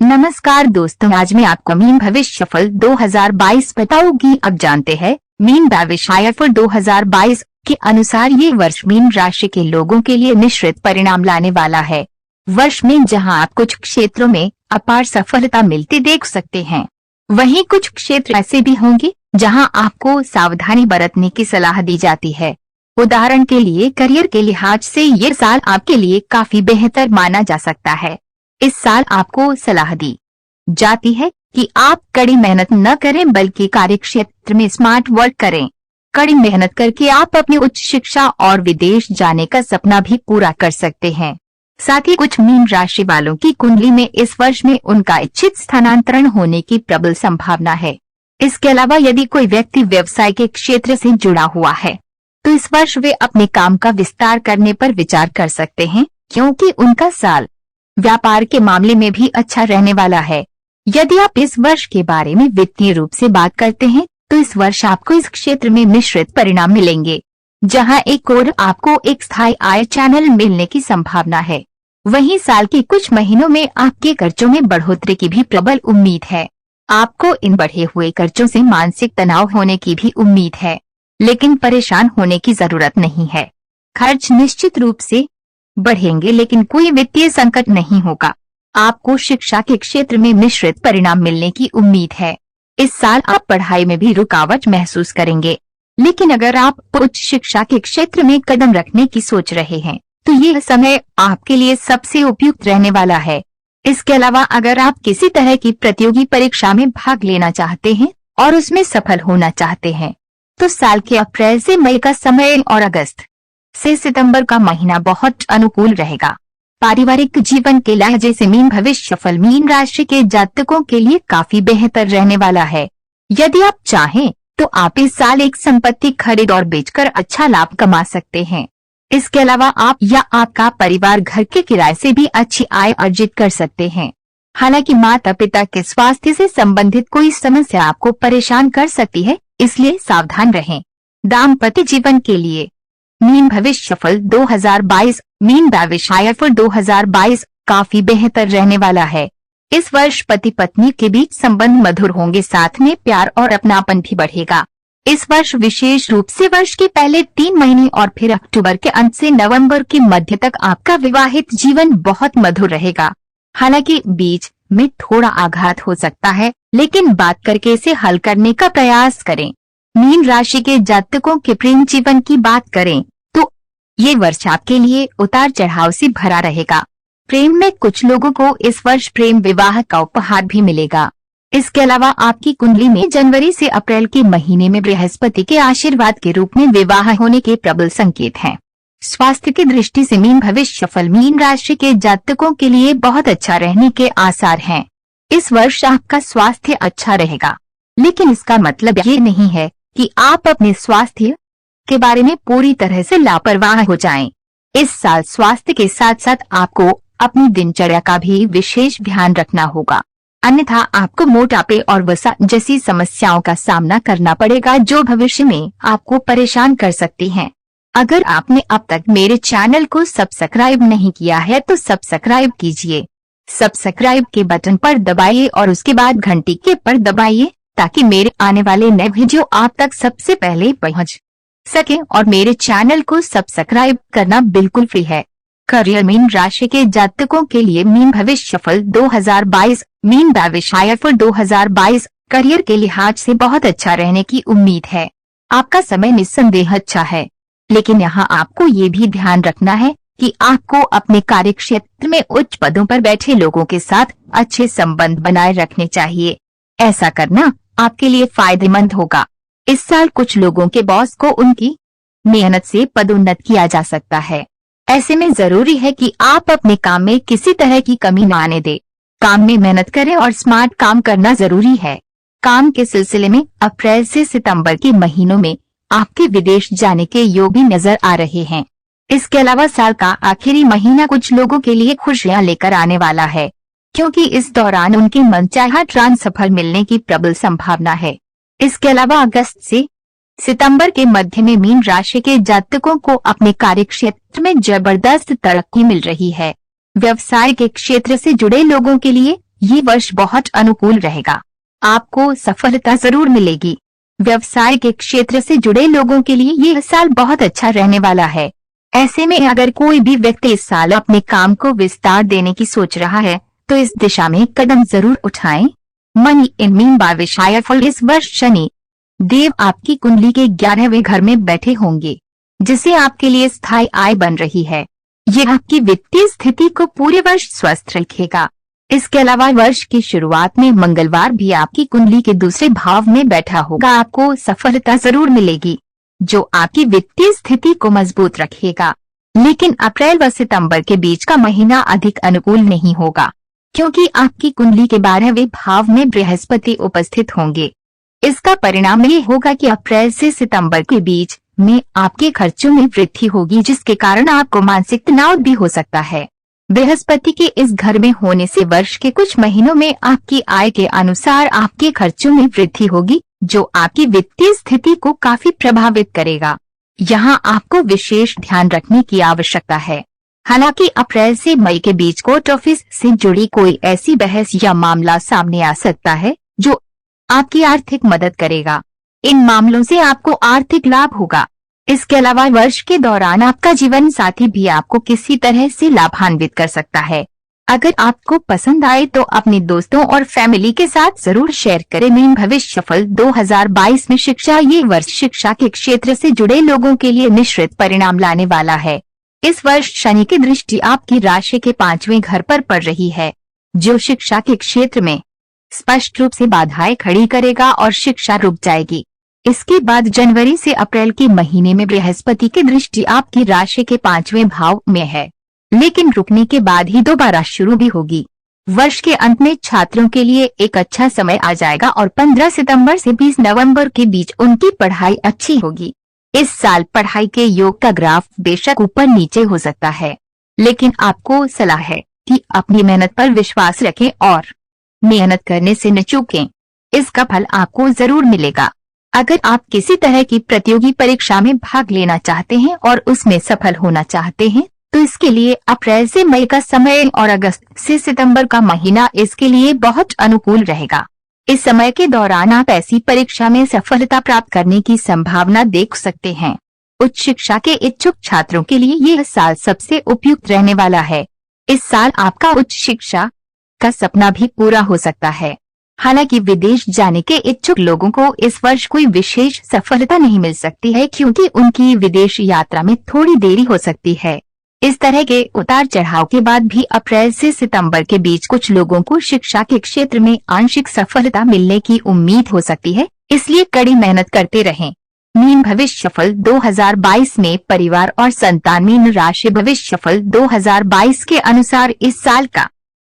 नमस्कार दोस्तों, आज मैं आपको मीन भविष्यफल 2022 बताऊंगी। अब जानते हैं मीन भविष्यफल 2022 के अनुसार ये वर्ष मीन राशि के लोगों के लिए मिश्रित परिणाम लाने वाला है। वर्ष में जहां आप कुछ क्षेत्रों में अपार सफलता मिलती देख सकते हैं, वहीं कुछ क्षेत्र ऐसे भी होंगे जहां आपको सावधानी बरतने की सलाह दी जाती है। उदाहरण के लिए करियर के लिहाज से ये साल आपके लिए काफी बेहतर माना जा सकता है। इस साल आपको सलाह दी जाती है कि आप कड़ी मेहनत न करें बल्कि कार्य क्षेत्र में स्मार्ट वर्क करें। कड़ी मेहनत करके आप अपनी उच्च शिक्षा और विदेश जाने का सपना भी पूरा कर सकते हैं। साथ ही कुछ मीन राशि वालों की कुंडली में इस वर्ष में उनका इच्छित स्थानांतरण होने की प्रबल संभावना है। इसके अलावा यदि कोई व्यक्ति व्यवसाय के क्षेत्र से जुड़ा हुआ है तो इस वर्ष वे अपने काम का विस्तार करने पर विचार कर सकते हैं, क्योंकि उनका साल व्यापार के मामले में भी अच्छा रहने वाला है। यदि आप इस वर्ष के बारे में वित्तीय रूप से बात करते हैं तो इस वर्ष आपको इस क्षेत्र में मिश्रित परिणाम मिलेंगे। जहां एक ओर आपको एक स्थायी आय चैनल मिलने की संभावना है, वहीं साल के कुछ महीनों में आपके खर्चों में बढ़ोतरी की भी प्रबल उम्मीद है। आपको इन बढ़े हुए खर्चों से मानसिक तनाव होने की भी उम्मीद है, लेकिन परेशान होने की जरूरत नहीं है। खर्च निश्चित रूप से बढ़ेंगे लेकिन कोई वित्तीय संकट नहीं होगा। आपको शिक्षा के क्षेत्र में मिश्रित परिणाम मिलने की उम्मीद है। इस साल आप पढ़ाई में भी रुकावट महसूस करेंगे, लेकिन अगर आप उच्च शिक्षा के क्षेत्र में कदम रखने की सोच रहे हैं तो यह समय आपके लिए सबसे उपयुक्त रहने वाला है। इसके अलावा अगर आप किसी तरह की प्रतियोगी परीक्षा में भाग लेना चाहते हैं और उसमें सफल होना चाहते हैं तो साल के अप्रैल से मई का समय और अगस्त से सितंबर का महीना बहुत अनुकूल रहेगा। पारिवारिक जीवन के लहजे से मीन भविष्यफल मीन राशि के जातकों के लिए काफी बेहतर रहने वाला है। यदि आप चाहें तो आप इस साल एक संपत्ति खरीद और बेचकर अच्छा लाभ कमा सकते हैं। इसके अलावा आप या आपका परिवार घर के किराए से भी अच्छी आय अर्जित कर सकते हैं। हालांकि माता पिता के स्वास्थ्य से संबंधित कोई समस्या आपको परेशान कर सकती है, इसलिए सावधान रहें। दाम्पत्य जीवन के लिए मीन भविष्यफल 2022 मीन भविष्यफल 2022 काफी बेहतर रहने वाला है। इस वर्ष पति पत्नी के बीच संबंध मधुर होंगे, साथ में प्यार और अपनापन भी बढ़ेगा। इस वर्ष विशेष रूप से वर्ष के पहले 3 महीने और फिर अक्टूबर के अंत से नवंबर के मध्य तक आपका विवाहित जीवन बहुत मधुर रहेगा। हालांकि बीच में थोड़ा आघात हो सकता है, लेकिन बात करके इसे हल करने का प्रयास करें। मीन राशि के जातकों के प्रेम जीवन की बात करें तो ये वर्ष आपके लिए उतार चढ़ाव से भरा रहेगा। प्रेम में कुछ लोगों को इस वर्ष प्रेम विवाह का उपहार भी मिलेगा। इसके अलावा आपकी कुंडली में जनवरी से अप्रैल के महीने में बृहस्पति के आशीर्वाद के रूप में विवाह होने के प्रबल संकेत हैं। स्वास्थ्य की दृष्टि से मीन भविष्यफल मीन राशि के जातकों के लिए बहुत अच्छा रहने के आसार हैं। इस वर्ष आपका स्वास्थ्य अच्छा रहेगा, लेकिन इसका मतलब ये नहीं है कि आप अपने स्वास्थ्य के बारे में पूरी तरह से लापरवाह हो जाएं। इस साल स्वास्थ्य के साथ साथ आपको अपनी दिनचर्या का भी विशेष ध्यान रखना होगा, अन्यथा आपको मोटापे और वसा जैसी समस्याओं का सामना करना पड़ेगा जो भविष्य में आपको परेशान कर सकती हैं। अगर आपने अब तक मेरे चैनल को सब्सक्राइब नहीं किया है तो सब्सक्राइब कीजिए। सब्सक्राइब के बटन पर दबाइए और उसके बाद घंटी के पर दबाइए ताकि मेरे आने वाले नए वीडियो आप तक सबसे पहले पहुंच सके। और मेरे चैनल को सब्सक्राइब करना बिल्कुल फ्री है। करियर मीन राशि के जातकों के लिए मीन भविष्यफल 2022 मीन भविष्यफल 2022 करियर के लिहाज से बहुत अच्छा रहने की उम्मीद है। आपका समय निस्संदेह अच्छा है, लेकिन यहाँ आपको ये भी ध्यान रखना है कि आपको अपने कार्य क्षेत्र में उच्च पदों पर बैठे लोगों के साथ अच्छे संबंध बनाए रखने चाहिए। ऐसा करना आपके लिए फायदेमंद होगा। इस साल कुछ लोगों के बॉस को उनकी मेहनत से पदोन्नत किया जा सकता है। ऐसे में जरूरी है कि आप अपने काम में किसी तरह की कमी न आने दें। काम में मेहनत करें और स्मार्ट काम करना जरूरी है। काम के सिलसिले में अप्रैल से सितंबर के महीनों में आपके विदेश जाने के योग भी नजर आ रहे हैं। इसके अलावा साल का आखिरी महीना कुछ लोगों के लिए खुशियां लेकर आने वाला है, क्योंकि इस दौरान उनके मनचाहा ट्रांसफर मिलने की प्रबल संभावना है। इसके अलावा अगस्त से सितंबर के मध्य में मीन राशि के जातकों को अपने कार्य क्षेत्र में जबरदस्त तरक्की मिल रही है। व्यवसाय के क्षेत्र से जुड़े लोगों के लिए ये वर्ष बहुत अनुकूल रहेगा। आपको सफलता जरूर मिलेगी। व्यवसाय के क्षेत्र से जुड़े लोगों के लिए यह साल बहुत अच्छा रहने वाला है। ऐसे में अगर कोई भी व्यक्ति इस साल अपने काम को विस्तार देने की सोच रहा है तो इस दिशा में कदम जरूर उठाएं। मनी इन मीन भविष्य फल। इस वर्ष शनि देव आपकी कुंडली के 11वें घर में बैठे होंगे, जिससे आपके लिए स्थायी आय बन रही है। यह आपकी वित्तीय स्थिति को पूरे वर्ष स्वस्थ रखेगा। इसके अलावा वर्ष की शुरुआत में मंगलवार भी आपकी कुंडली के दूसरे भाव में बैठा होगा। आपको सफलता जरूर मिलेगी, जो आपकी वित्तीय स्थिति को मजबूत रखेगा। लेकिन अप्रैल व सितंबर के बीच का महीना अधिक अनुकूल नहीं होगा, क्योंकि आपकी कुंडली के 12वें भाव में बृहस्पति उपस्थित होंगे। इसका परिणाम ये होगा कि अप्रैल से सितंबर के बीच में आपके खर्चों में वृद्धि होगी, जिसके कारण आपको मानसिक तनाव भी हो सकता है। बृहस्पति के इस घर में होने से वर्ष के कुछ महीनों में आपकी आय के अनुसार आपके खर्चों में वृद्धि होगी, जो आपकी वित्तीय स्थिति को काफी प्रभावित करेगा। यहाँ आपको विशेष ध्यान रखने की आवश्यकता है। हालांकि अप्रैल से मई के बीच कोर्ट ऑफिस से जुड़ी कोई ऐसी बहस या मामला सामने आ सकता है जो आपकी आर्थिक मदद करेगा। इन मामलों से आपको आर्थिक लाभ होगा। इसके अलावा वर्ष के दौरान आपका जीवन साथी भी आपको किसी तरह से लाभान्वित कर सकता है। अगर आपको पसंद आए तो अपने दोस्तों और फैमिली के साथ जरूर शेयर करें। मीन भविष्यफल 2022 में शिक्षा। ये वर्ष शिक्षा के क्षेत्र से जुड़े लोगों के लिए मिश्रित परिणाम लाने वाला है। इस वर्ष शनि की दृष्टि आपकी राशि के 5वें घर पर पड़ रही है, जो शिक्षा के क्षेत्र में स्पष्ट रूप से बाधाएं खड़ी करेगा और शिक्षा रुक जाएगी। इसके बाद जनवरी से अप्रैल के महीने में बृहस्पति की दृष्टि आपकी राशि के 5वें भाव में है, लेकिन रुकने के बाद ही दोबारा शुरू भी होगी। वर्ष के अंत में छात्रों के लिए एक अच्छा समय आ जाएगा और 15 सितंबर से 20 नवंबर के बीच उनकी पढ़ाई अच्छी होगी। इस साल पढ़ाई के योग का ग्राफ बेशक ऊपर नीचे हो सकता है, लेकिन आपको सलाह है कि अपनी मेहनत पर विश्वास रखें और मेहनत करने से न चूकें। इसका फल आपको जरूर मिलेगा। अगर आप किसी तरह की प्रतियोगी परीक्षा में भाग लेना चाहते हैं और उसमें सफल होना चाहते हैं तो इसके लिए अप्रैल से मई का समय और अगस्त से सितंबर का महीना इसके लिए बहुत अनुकूल रहेगा। इस समय के दौरान आप ऐसी परीक्षा में सफलता प्राप्त करने की संभावना देख सकते हैं। उच्च शिक्षा के इच्छुक छात्रों के लिए यह साल सबसे उपयुक्त रहने वाला है। इस साल आपका उच्च शिक्षा का सपना भी पूरा हो सकता है। हालांकि विदेश जाने के इच्छुक लोगों को इस वर्ष कोई विशेष सफलता नहीं मिल सकती है, क्योंकि उनकी विदेश यात्रा में थोड़ी देरी हो सकती है। इस तरह के उतार चढ़ाव के बाद भी अप्रैल से सितंबर के बीच कुछ लोगों को शिक्षा के क्षेत्र में आंशिक सफलता मिलने की उम्मीद हो सकती है, इसलिए कड़ी मेहनत करते रहें। मीन भविष्यफल 2022 में परिवार और संतान। मीन राशि भविष्यफल 2022 के अनुसार इस साल का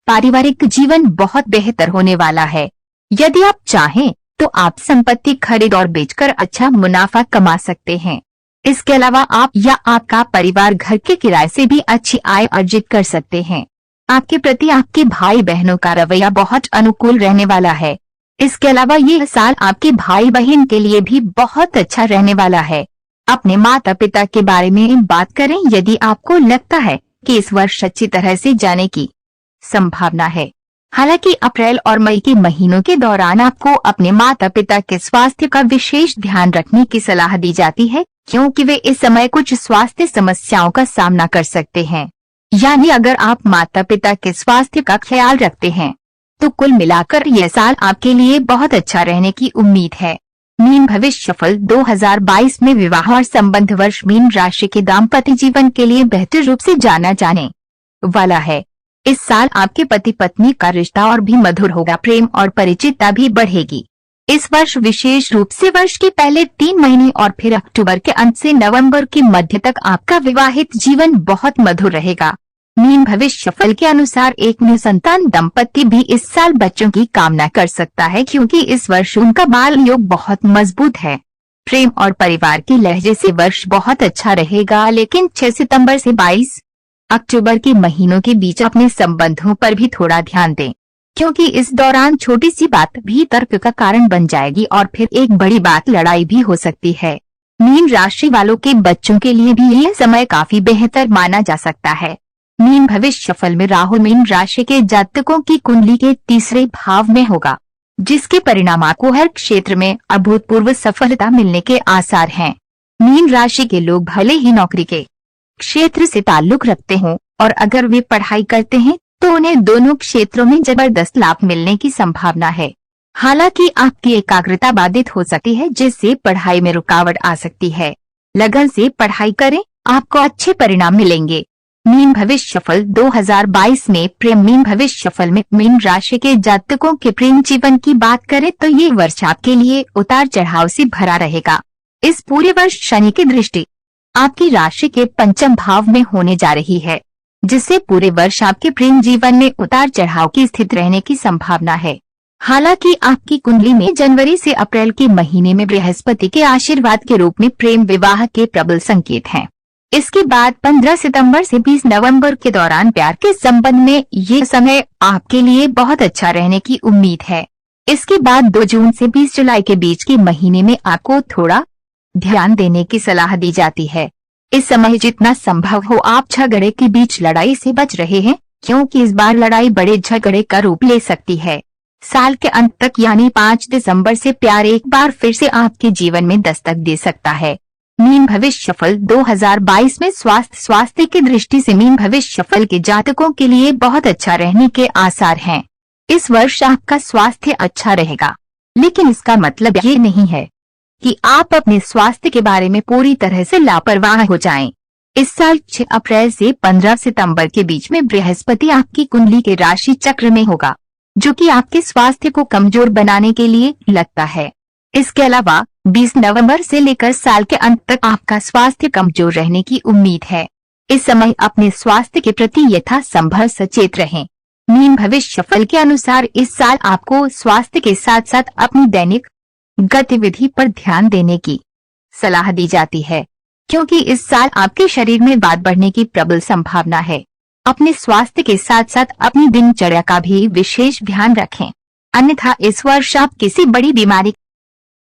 पारिवारिक जीवन बहुत बेहतर होने वाला है। यदि आप चाहें तो आप संपत्ति खरीद और बेचकर अच्छा मुनाफा कमा सकते हैं। इसके अलावा आप या आपका परिवार घर के किराए से भी अच्छी आय अर्जित कर सकते हैं। आपके प्रति आपके भाई बहनों का रवैया बहुत अनुकूल रहने वाला है। इसके अलावा यह साल आपके भाई बहन के लिए भी बहुत अच्छा रहने वाला है। अपने माता पिता के बारे में बात करें। यदि आपको लगता है कि इस वर्ष अच्छी तरह से जाने की संभावना है, हालांकि अप्रैल और मई के महीनों के दौरान आपको अपने माता पिता के स्वास्थ्य का विशेष ध्यान रखने की सलाह दी जाती है, क्योंकि वे इस समय कुछ स्वास्थ्य समस्याओं का सामना कर सकते हैं। यानी अगर आप माता पिता के स्वास्थ्य का ख्याल रखते हैं तो कुल मिलाकर यह साल आपके लिए बहुत अच्छा रहने की उम्मीद है। मीन भविष्यफल 2022 में विवाह और संबंध वर्ष। मीन राशि के दाम्पत्य जीवन के लिए बेहतर रूप से जाना जाने वाला है। इस साल आपके पति पत्नी का रिश्ता और भी मधुर होगा। प्रेम और परिचितता भी बढ़ेगी। इस वर्ष विशेष रूप से वर्ष के पहले 3 महीने और फिर अक्टूबर के अंत से नवंबर के मध्य तक आपका विवाहित जीवन बहुत मधुर रहेगा। मीन भविष्यफल के अनुसार एक निसंतान दंपति भी इस साल बच्चों की कामना कर सकता है, क्योंकि इस वर्ष उनका बाल योग बहुत मजबूत है। प्रेम और परिवार के लहजे से वर्ष बहुत अच्छा रहेगा, लेकिन 6 सितंबर से 22 अक्टूबर के महीनों के बीच अपने संबंधों पर भी थोड़ा ध्यान दें, क्योंकि इस दौरान छोटी सी बात भी तर्क का कारण बन जाएगी और फिर एक बड़ी बात लड़ाई भी हो सकती है। मीन राशि वालों के बच्चों के लिए भी यह समय काफी बेहतर माना जा सकता है। मीन भविष्यफल में राहु मीन राशि के जातकों की कुंडली के तीसरे भाव में होगा, जिसके परिणाम आपको हर क्षेत्र में अभूतपूर्व सफलता मिलने के आसार हैं। मीन राशि के लोग भले ही नौकरी के क्षेत्र से ताल्लुक रखते हों और अगर वे पढ़ाई करते हैं तो उन्हें दोनों क्षेत्रों में जबरदस्त लाभ मिलने की संभावना है। हालांकि आपकी एकाग्रता बाधित हो सकती है, जिससे पढ़ाई में रुकावट आ सकती है। लगन से पढ़ाई करें, आपको अच्छे परिणाम मिलेंगे। मीन भविष्यफल 2022 में प्रेम। मीन भविष्यफल में मीन राशि के जातकों के प्रेम जीवन की बात करें तो ये वर्ष आपके लिए उतार चढ़ाव से भरा रहेगा। इस पूरे वर्ष शनि की दृष्टि आपकी राशि के पंचम भाव में होने जा रही है, जिससे पूरे वर्ष आपके प्रेम जीवन में उतार चढ़ाव की स्थिति रहने की संभावना है। हालांकि आपकी कुंडली में जनवरी से अप्रैल के महीने में बृहस्पति के आशीर्वाद के रूप में प्रेम विवाह के प्रबल संकेत हैं। इसके बाद 15 सितंबर से 20 नवंबर के दौरान प्यार के संबंध में ये समय आपके लिए बहुत अच्छा रहने की उम्मीद है। इसके बाद 2 जून से 20 जुलाई के बीच के महीने में आपको थोड़ा ध्यान देने की सलाह दी जाती है। इस समय जितना संभव हो आप झगड़े के बीच लड़ाई से बच रहे हैं, क्योंकि इस बार लड़ाई बड़े झगड़े का रूप ले सकती है। साल के अंत तक यानी 5 दिसंबर से प्यार एक बार फिर से आपके जीवन में दस्तक दे सकता है। मीन भविष्यफल 2022 में स्वास्थ्य की दृष्टि से मीन भविष्यफल के जातकों के लिए बहुत अच्छा रहने के आसार हैं। इस वर्ष आपका स्वास्थ्य अच्छा रहेगा, लेकिन इसका मतलब ये नहीं है कि आप अपने स्वास्थ्य के बारे में पूरी तरह से लापरवाह हो जाएं। इस साल 6 अप्रैल से 15 सितंबर के बीच में बृहस्पति आपकी कुंडली के राशि चक्र में होगा, जो कि आपके स्वास्थ्य को कमजोर बनाने के लिए लगता है। इसके अलावा 20 नवंबर से लेकर साल के अंत तक आपका स्वास्थ्य कमजोर रहने की उम्मीद है। इस समय अपने स्वास्थ्य के प्रति यथासंभव सचेत रहें। मीन भविष्यफल के अनुसार इस साल आपको स्वास्थ्य के साथ साथ अपनी दैनिक गतिविधि पर ध्यान देने की सलाह दी जाती है, क्योंकि इस साल आपके शरीर में वात बढ़ने की प्रबल संभावना है। अपने स्वास्थ्य के साथ साथ अपनी दिनचर्या का भी विशेष ध्यान रखें, अन्यथा इस वर्ष आप किसी बड़ी बीमारी